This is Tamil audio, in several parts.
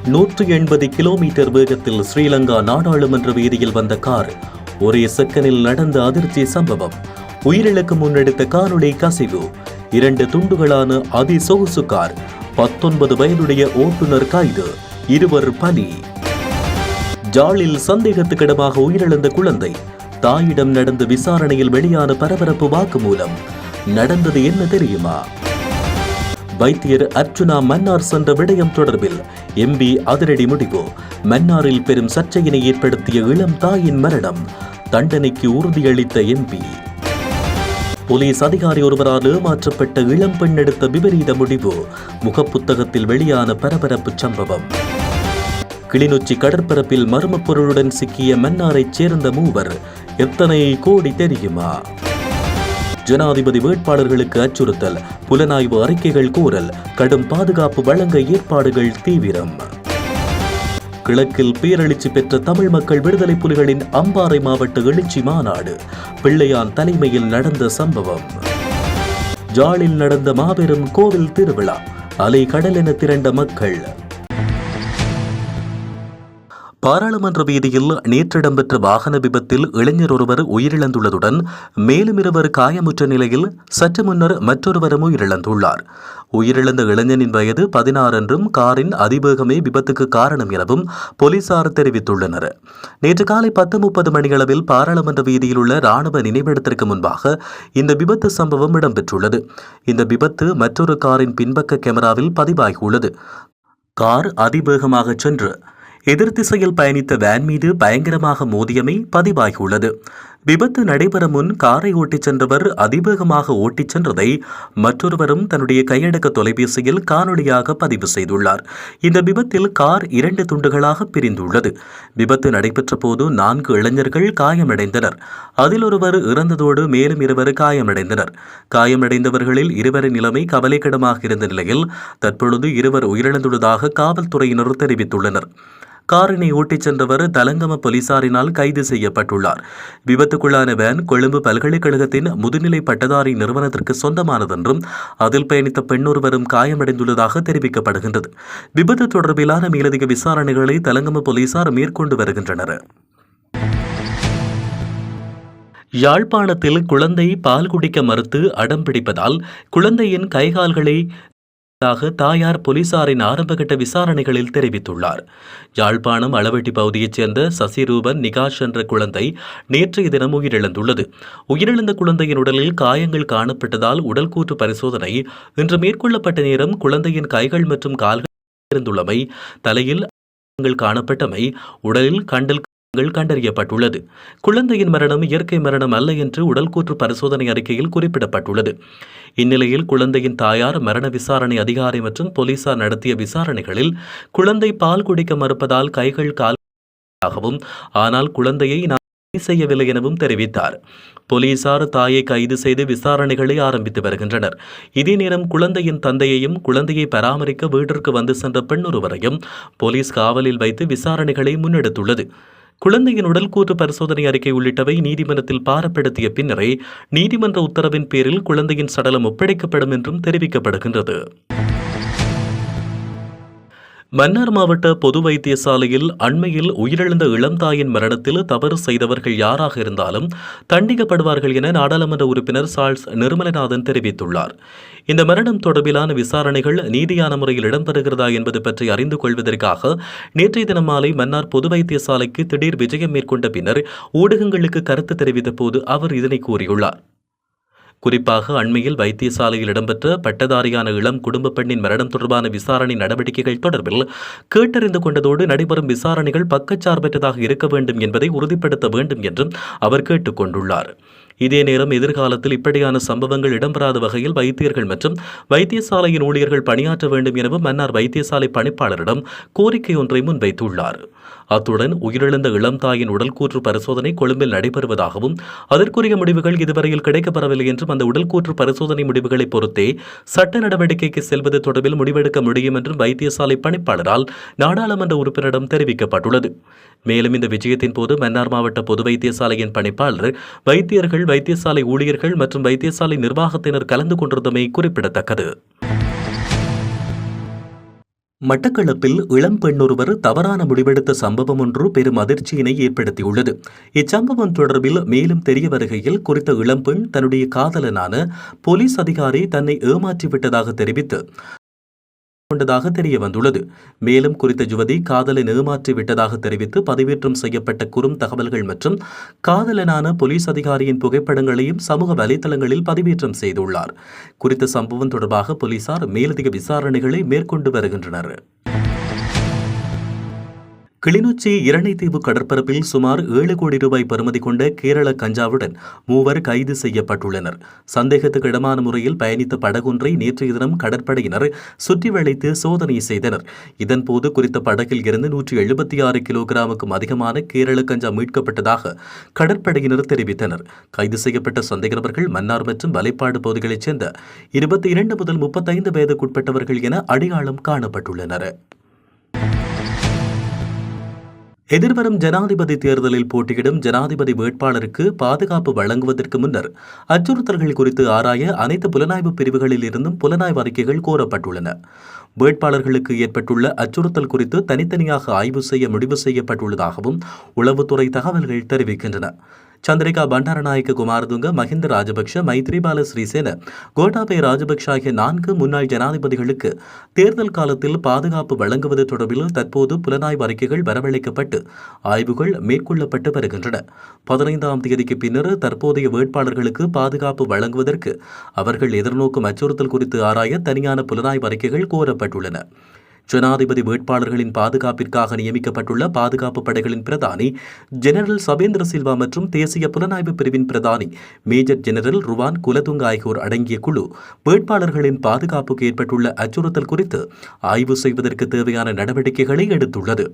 180 கிலோமீட்டர் வேகத்தில் ஸ்ரீலங்கா நாடாளுமன்ற வீதியில் வந்த கார் ஒரே செகண்டில் நடந்த அதிர்ச்சி சம்பவம். உயிரிழக்க முன்னெடுத்த காணொளி கசிவு. 2 துண்டுகளான அதிசொகுசு கார். 19 வயதுடைய ஓட்டுநர் கைது. 2 பலி. ஜாலில் சந்தேகத்துக்கிடமாக உயிரிழந்த குழந்தை. தாயிடம் நடந்த விசாரணையில் வெளியான பரபரப்பு வாக்குமூலம். நடந்தது என்ன தெரியுமா? வைத்தியர் அர்ச்சுனா மன்னார் சென்ற விடயம் தொடர்பில் எம்பி அதிரடி முடிவு. மன்னாரில் பெரும் சர்ச்சையினை ஏற்படுத்திய இளம் தாயின் மரணம். தண்டனைக்கு உறுதியளித்த எம்பி. போலீஸ் அதிகாரி ஒருவரால் ஏமாற்றப்பட்ட இளம் பெண் எடுத்த விபரீத முடிவு. முகப்புத்தகத்தில் வெளியான பரபரப்பு சம்பவம். கிளிநொச்சி கடற்பரப்பில் மர்ம பொருளுடன் சிக்கிய மன்னாரைச் சேர்ந்த மூவர். எத்தனை கோடி தெரியுமா? ஜனாதிபதி வேட்பாளர்களுக்கு அச்சுறுத்தல். புலனாய்வு அறிக்கைகள் கூறல். கடும் பாதுகாப்பு வழங்க ஏற்பாடுகள் தீவிரம். கிழக்கில் பேரெழுச்சி பெற்ற தமிழ் மக்கள் விடுதலை புலிகளின் அம்பாறை மாவட்ட எழுச்சி மாநாடு. பிள்ளையான் தலைமையில் நடந்த சம்பவம். ஜாலில் நடந்த மாபெரும் கோவில் திருவிழா. அலை கடல் என திரண்ட மக்கள். பாராளுமன்ற வீதியில் நேற்று இடம்பெற்ற வாகன விபத்தில் இளைஞர் ஒருவர் உயிரிழந்துள்ளதுடன் மேலும் 2 காயமுற்ற நிலையில் சற்று முன்னர் மற்றொருவரும் உயிரிழந்துள்ளார். உயிரிழந்த இளைஞனின் வயது 16 என்றும் காரின் அதிவேகமே விபத்துக்கு காரணம் எனவும் போலீசார் தெரிவித்துள்ளனர். நேற்று காலை 10:30 மணியளவில் பாராளுமன்ற வீதியில் உள்ள இராணுவ நினைவிடத்திற்கு முன்பாக இந்த விபத்து சம்பவம் இடம்பெற்றுள்ளது. இந்த விபத்து மற்றொரு காரின் பின்பக்க கேமராவில் பதிவாகியுள்ளது. கார் அதிவேகமாக சென்று எதிர் திசையில் பயணித்த வேன் மீது பயங்கரமாக மோதியமை பதிவாகியுள்ளது. விபத்து நடைபெற முன் காரை ஓட்டிச் சென்றவர் அதிவேகமாக ஓட்டிச் சென்றதை மற்றொருவரும் தன்னுடைய கையடக்க தொலைபேசியில் காணொலியாக பதிவு செய்துள்ளார். இந்த விபத்தில் கார் 2 துண்டுகளாக பிரிந்துள்ளது. விபத்து நடைபெற்ற போது 4 இளைஞர்கள் காயமடைந்தனர். அதில் ஒருவர் இறந்ததோடு மேலும் 2 காயமடைந்தனர். காயமடைந்தவர்களில் 2 நிலைமை கவலைக்கிடமாக இருந்த நிலையில் தற்பொழுது 2 உயிரிழந்துள்ளதாக காவல்துறையினர் தெரிவித்துள்ளனர். காரினை ஓட்டிச் சென்றவர் தலங்கம போலீசாரினால் கைது செய்யப்பட்டுள்ளார். விபத்துக்குள்ளான வேன் கொழும்பு பல்கலைக்கழகத்தின் முதுநிலை பட்டதாரி நிறுவனத்திற்கு சொந்தமானதென்றும் அதில் பயணித்த பெண்ணொருவரும் காயமடைந்துள்ளதாக தெரிவிக்கப்படுகின்றது. விபத்து தொடர்பிலான மேலதிக விசாரணைகளை தலங்கம போலீசார் மேற்கொண்டு வருகின்றனர். யாழ்ப்பாணத்தில் குழந்தை பால் குடிக்க மறுத்து அடம் பிடிப்பதால் குழந்தையின் கைகால்களை தாயார் போலீசாரின் ஆரம்பகட்ட விசாரணைகளில் தெரிவித்துள்ளார். யாழ்ப்பாணம் அளவெட்டி பகுதியைச் சேர்ந்த சசிரூபன் நிகாஷ் என்ற குழந்தை நேற்றைய தினம் உயிரிழந்துள்ளது. உயிரிழந்த குழந்தையின் உடலில் காயங்கள் காணப்பட்டதால் உடல் கூற்று பரிசோதனை இன்று மேற்கொள்ளப்பட்ட நேரம் குழந்தையின் கைகள் மற்றும் கால்கள் இருந்துள்ளமை, தலையில் காணப்பட்டமை, உடலில் கண்டறியப்பட்டுள்ளது. குழந்தையின் மரணம் இயற்கை மரணம் அல்ல என்று உடல் கூற்று பரிசோதனை அறிக்கையில் குறிப்பிடப்பட்டுள்ளது. இந்நிலையில் குழந்தையின் தாயார், மரண விசாரணை அதிகாரி மற்றும் போலீசார் நடத்திய விசாரணைகளில் குழந்தை பால் குடிக்க மறுப்பதால் கைகள் காலாகவும், ஆனால் குழந்தையை நான் செய்யவில்லை எனவும் தெரிவித்தார். போலீசார் தாயை கைது செய்து விசாரணைகளை ஆரம்பித்து வருகின்றனர். இதே நேரம் குழந்தையின் தந்தையையும் குழந்தையை பராமரிக்க வீட்டிற்கு வந்து சென்ற பெண்ணொருவரையும் போலீஸ் காவலில் வைத்து விசாரணைகளை முன்னெடுத்துள்ளது. குழந்தையின் உடல் கூற்று பரிசோதனை அறிக்கை உள்ளிட்டவை நீதிமன்றத்தில் பாரப்படுத்திய பின்னரே நீதிமன்ற உத்தரவின் பேரில் குழந்தையின் சடலம் ஒப்படைக்கப்படும் என்றும் தெரிவிக்கப்படுகின்றது. மன்னார் மாவட்ட பொது வைத்தியசாலையில் அண்மையில் உயிரிழந்த இளம் தாயின் மரணத்தில் தவறு செய்தவர்கள் யாராக இருந்தாலும் தண்டிக்கப்படுவார்கள் என நாடாளுமன்ற உறுப்பினர் சார்ல்ஸ் நிர்மலநாதன் தெரிவித்துள்ளார். இந்த மரணம் தொடர்பிலான விசாரணைகள் நீதியான முறையில் இடம்பெறுகிறதா என்பது பற்றி அறிந்து கொள்வதற்காக நேற்றைய தினம் மாலை மன்னார் பொது வைத்தியசாலைக்கு திடீர் விஜயம் மேற்கொண்ட பின்னர் ஊடகங்களுக்கு கருத்து தெரிவித்த போது அவர் இதனை கூறியுள்ளார். குறிப்பாக அண்மையில் வைத்தியசாலையில் இடம்பெற்ற பட்டதாரியான இளம் குடும்ப பெண்ணின் மரணம் தொடர்பான விசாரணை நடவடிக்கைகள் தொடர்பில் கேட்டறிந்து கொண்டதோடு நடைபெறும் விசாரணைகள் பக்கச்சார்பற்றதாக இருக்க வேண்டும் என்பதை உறுதிப்படுத்த வேண்டும் என்றும் அவர் கேட்டுக் கொண்டுள்ளார். இதே நேரம் எதிர்காலத்தில் இப்படியான சம்பவங்கள் இடம்பெறாத வகையில் வைத்தியர்கள் மற்றும் வைத்தியசாலையின் ஊழியர்கள் பணியாற்ற வேண்டும் எனவும் மன்னார் வைத்தியசாலை பணிப்பாளரிடம் கோரிக்கை ஒன்றை முன்வைத்துள்ளார். அத்துடன் உயிரிழந்த இளம் தாயின் உடல் கூற்று பரிசோதனை கொழும்பில் நடைபெறுவதாகவும் அதற்குரிய முடிவுகள் இதுவரையில் கிடைக்கப்பெறவில்லை என்றும் அந்த உடல் கூற்று பரிசோதனை முடிவுகளை பொறுத்தே சட்ட நடவடிக்கைக்கு செல்வது தொடர்பில் முடிவெடுக்க முடியும் என்றும் வைத்தியசாலை பணிப்பாளரால் நாடாளுமன்ற உறுப்பினரிடம் தெரிவிக்கப்பட்டுள்ளது. மேலும் இந்த விஜயத்தின் போது மன்னார் மாவட்ட பொது வைத்தியசாலையின் பணிப்பாளர், வைத்தியர்கள், வைத்தியசாலை ஊழியர்கள் மற்றும் வைத்தியசாலை நிர்வாகத்தினர் கலந்து கொண்டிருந்தமை குறிப்பிடத்தக்கது. மட்டக்களப்பில் இளம் பெண்ணொருவர் தவறான முடிவெடுத்த சம்பவம் ஒன்று பெரும் அதிர்ச்சியினை ஏற்படுத்தியுள்ளது. இச்சம்பவம் தொடர்பில் மேலும் தெரிய வருகையில், குறித்த இளம்பெண் தன்னுடைய காதலனான போலீஸ் அதிகாரி தன்னை ஏமாற்றிவிட்டதாக தெரிவித்து கொண்டதாக தெரிய வந்துள்ளது. மேலும் குறித்த யுவதி காதலன் ஏமாற்றி விட்டதாக தெரிவித்து பதிவேற்றம் செய்யப்பட்ட குறும் தகவல்கள் மற்றும் காதலனான போலீஸ் அதிகாரியின் புகைப்படங்களையும் சமூக வலைதளங்களில் பதிவேற்றம் செய்துள்ளார். குறித்த சம்பவம் தொடர்பாக போலீசார் மேலதிக விசாரணைகளை மேற்கொண்டு வருகின்றனர். கிளிநொச்சி இரணைத்தீவு கடற்பரப்பில் சுமார் 7 கோடி ரூபாய் பெறுமதி கொண்ட கேரள கஞ்சாவுடன் 3 கைது செய்யப்பட்டுள்ளனர். சந்தேகத்துக்கு இடமான முறையில் பயணித்த படகொன்றை நேற்றைய தினம் கடற்படையினர் சுற்றி வளைத்து சோதனை செய்தனர். இதன்போது குறித்த படகில் இருந்து 176 கிலோகிராமுக்கும் அதிகமான கேரள கஞ்சா மீட்கப்பட்டதாக கடற்படையினர் தெரிவித்தனர். கைது செய்யப்பட்ட சந்தேக நபர்கள் மன்னார் மற்றும் வலைப்பாடு பகுதிகளைச் சேர்ந்த 22 முதல் 35 வயதுக்குட்பட்டவர்கள் என அடையாளம் காணப்பட்டுள்ளனர். எதிர்வரும் ஜனாதிபதி தேர்தலில் போட்டியிடும் ஜனாதிபதி வேட்பாளருக்கு பாதுகாப்பு வழங்குவதற்கு முன்னர் அச்சுறுத்தல்கள் குறித்து ஆராய அனைத்து புலனாய்வு பிரிவுகளில் இருந்தும் புலனாய்வு அறிக்கைகள் கோரப்பட்டுள்ளன. வேட்பாளர்களுக்கு ஏற்பட்டுள்ள அச்சுறுத்தல் குறித்து தனித்தனியாக ஆய்வு செய்ய முடிவு செய்யப்பட்டுள்ளதாகவும் உளவுத்துறை தகவல்கள் தெரிவிக்கின்றன. சந்திரிகா பண்டாரநாயக்க குமாரதுங்க, மஹிந்த ராஜபக்ஷ, மைத்ரிபால சிறிசேன, கோட்டாபய ராஜபக்ஷ ஆகிய 4 முன்னாள் ஜனாதிபதிகளுக்கு தேர்தல் காலத்தில் பாதுகாப்பு வழங்குவது தொடர்பில் தற்போது புலனாய்வு அறிக்கைகள் வரவழைக்கப்பட்டு ஆய்வுகள் மேற்கொள்ளப்பட்டு வருகின்றன. 15ஆம் தேதிக்கு பின்னர் தற்போதைய வேட்பாளர்களுக்கு பாதுகாப்பு வழங்குவதற்கு அவர்கள் எதிர்நோக்கும் அச்சுறுத்தல் குறித்து ஆராய தனியான புலனாய்வு அறிக்கைகள் கோரப்பட்டுள்ளன. ஜனாதிபதி வேட்பாளர்களின் பாதுகாப்பிற்காக நியமிக்கப்பட்டுள்ள பாதுகாப்பு படைகளின் பிரதானி ஜெனரல் சபேந்திர சில்வா மற்றும் தேசிய புலனாய்வு பிரிவின் பிரதானி மேஜர் ஜெனரல் ருவான் குலதுங்க ஆகியோர் அடங்கிய குழு வேட்பாளர்களின் பாதுகாப்புக்கு ஏற்பட்டுள்ள அச்சுறுத்தல் குறித்து ஆய்வு செய்வதற்கு தேவையான நடவடிக்கைகளை எடுத்துள்ளது.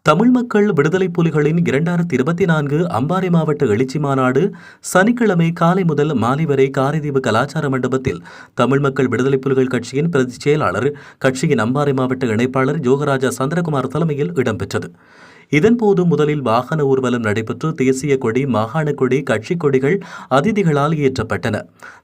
தமிழ் மக்கள் விடுதலை புலிகளின் 2024 அம்பாறை மாவட்ட எழுச்சி மாநாடு சனிக்கிழமை காலை முதல் மாலை வரை காரைதீவு கலாச்சார மண்டபத்தில் தமிழ் மக்கள் விடுதலை புலிகள் கட்சியின் பிரதி செயலாளர், கட்சியின் அம்பாறை மாவட்ட இணைப்பாளர் ஜோகராஜா சந்திரகுமார் தலைமையில் இடம்பெற்றது. இதன்போது முதலில் வாகன ஊர்வலம் நடைபெற்று தேசிய கொடி, மாகாண கொடி, கட்சி கொடிகள் அதிதிகளால் ஏற்றப்பட்டன.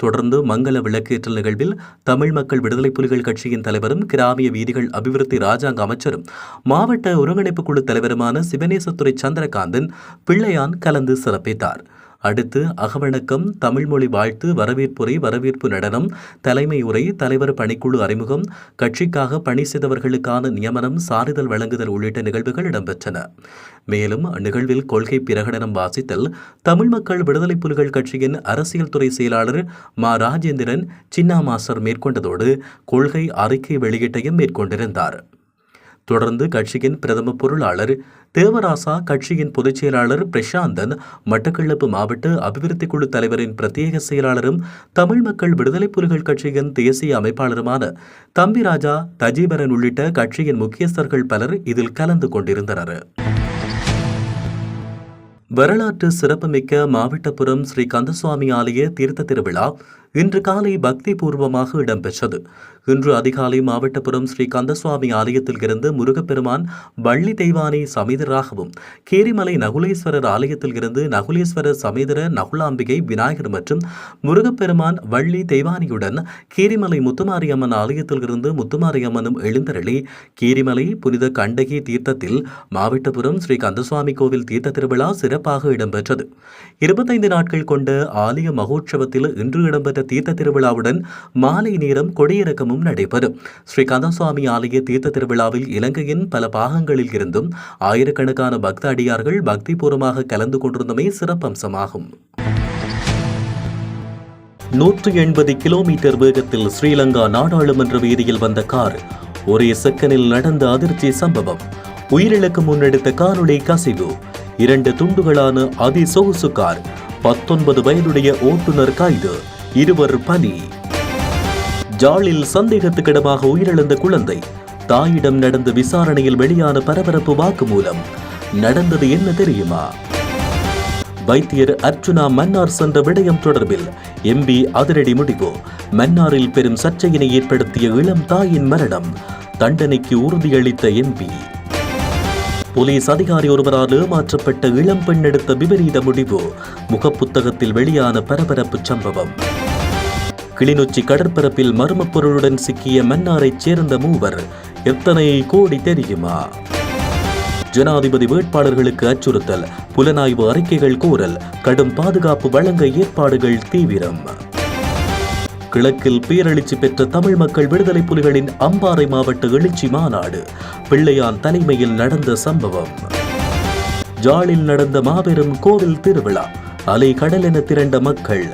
தொடர்ந்து மங்கள விளக்கேற்றல் நிகழ்வில் தமிழ் மக்கள் விடுதலை புலிகள் கட்சியின் தலைவரும் கிராமிய வீதிகள் அபிவிருத்தி ராஜாங்க அமைச்சரும் மாவட்ட ஒருங்கிணைப்பு குழு தலைவருமான சிவனேசத்துறை சந்திரகாந்தன் பிள்ளையான் கலந்து சிறப்பித்தார். அடுத்து அகவணக்கம், தமிழ்மொழி வாழ்த்து, வரவேற்புரை, வரவேற்பு நடனம், தலைமை உரை, தலைவர் பணிக்குழு அறிமுகம், கட்சிக்காக பணி செய்தவர்களுக்கான நியமனம், சான்றிதழ் வழங்குதல் உள்ளிட்ட நிகழ்வுகள் இடம்பெற்றன. மேலும் நிகழ்வில் கொள்கை பிரகடனம் வாசித்தல் தமிழ் மக்கள் விடுதலை புலிகள் கட்சியின் அரசியல் துறை செயலாளர் மா ராஜேந்திரன் சின்னாமாசர் மேற்கொண்டதோடு கொள்கை அறிக்கை வெளியீட்டையும் மேற்கொண்டிருந்தார். தொடர்ந்து கட்சியின் பிரதம பொருளாளர் தேவராசா, கட்சியின் பொதுச் செயலாளர் பிரசாந்தன், மட்டக்களப்பு மாவட்ட அபிவிருத்தி குழு தலைவரின் பிரத்யேக செயலாளரும் தமிழ் மக்கள் விடுதலை புலிகள் கட்சியின் தேசிய அமைப்பாளருமான தம்பிராஜா தஜீபரன் உள்ளிட்ட கட்சியின் முக்கியஸ்தர்கள் பலர் இதில் கலந்து கொண்டிருந்தனர். வரலாற்று சிறப்புமிக்க மாவட்டபுரம் ஸ்ரீ கந்தசுவாமி ஆலய தீர்த்த திருவிழா இன்று காலை பக்தி பூர்வமாக இடம்பெற்றது. இன்று அதிகாலை மாவட்டபுரம் ஸ்ரீ கந்தசுவாமி ஆலயத்தில் இருந்து முருகப்பெருமான் வள்ளி தெய்வானை சமேதராகவும், கேரிமலை நகுலேஸ்வரர் ஆலயத்தில் இருந்து நகுலேஸ்வரர் சமேதர நகுலாம்பிகை விநாயகர் மற்றும் முருகப்பெருமான் வள்ளி தெய்வானியுடன் கேரிமலை முத்துமாரியம்மன் ஆலயத்தில் இருந்து முத்துமாரியம்மனும் எழுந்தருளி கேரிமலை புனித கண்டகி தீர்த்தத்தில் மாவட்டபுரம் ஸ்ரீ கந்தசுவாமி கோவில் தீர்த்த திருவிழா சிறப்பாக இடம்பெற்றது. 25 நாட்கள் கொண்ட ஆலய மகோற்சவத்தில் இன்று இடம்பெற்ற தீர்த்த திருவிழாவுடன் மாலை நேரம் கொடியிறக்கமும் நடைபெறும். ஸ்ரீ கந்தசுவாமி ஆலய தீர்த்த திருவிழாவில் இலங்கையின் பல பாகங்களில் இருந்தும் ஆயிரக்கணக்கான பக்த அடியார்கள் பக்தி பூர்வமாக கலந்து கொண்டிருந்தமை சிறப்பம்சமாகும். 180 கிலோமீட்டர் வேகத்தில் ஸ்ரீலங்கா நாடாளுமன்ற வீதியில் வந்த கார் ஒரே செகண்டில் நடந்த அதிர்ச்சி சம்பவம். உயிரிழக்க முன்னெடுத்த காணொளி கசிவு. 2 துண்டுகளான அதிசொகுசு கார். 19 வயதுடைய ஓட்டுநர் கைது. 2 பலி. ஜாலில் சந்தேகத்துக்கிடமாக உயிரிழந்த குழந்தை. தாயிடம் நடந்த விசாரணையில் வெளியான பரபரப்பு வாக்குமூலம். நடந்தது என்ன தெரியுமா? வைத்தியர் அர்ச்சுனா மன்னார் சென்ற விடயம் தொடர்பில் எம்பி அதிரடி முடிவு. மன்னாரில் பெரும் சர்ச்சையினை ஏற்படுத்திய இளம் தாயின் மரணம். தண்டனைக்கு உறுதியளித்த எம்பி. போலீஸ் அதிகாரி ஒருவரால் ஏமாற்றப்பட்ட இளம் பெண் எடுத்த விபரீத முடிவு. முகப்புத்தகத்தில் வெளியான பரபரப்பு சம்பவம். கிளிநொச்சி கடற்பரப்பில் மர்மப் பொருளுடன் சிக்கிய மன்னாரைச் சேர்ந்த மூவர். எத்தனை கோடி தெரியுமா? ஜனாதிபதி வேட்பாளர்களுக்கு அச்சுறுத்தல், புலனாய்வு அறிக்கைகள் கோரல், கடும் பாதுகாப்பு வழங்க ஏற்பாடுகள் தீவிரம். கிழக்கில் பேரெழுச்சி பெற்ற தமிழ் மக்கள் விடுதலை புலிகளின் அம்பாறை மாவட்ட எழுச்சி மாநாடு. பிள்ளையான் தலைமையில் நடந்த சம்பவம். ஜாழில் நடந்த மாபெரும் கோவில் திருவிழா. அலை கடலென திரண்ட மக்கள்.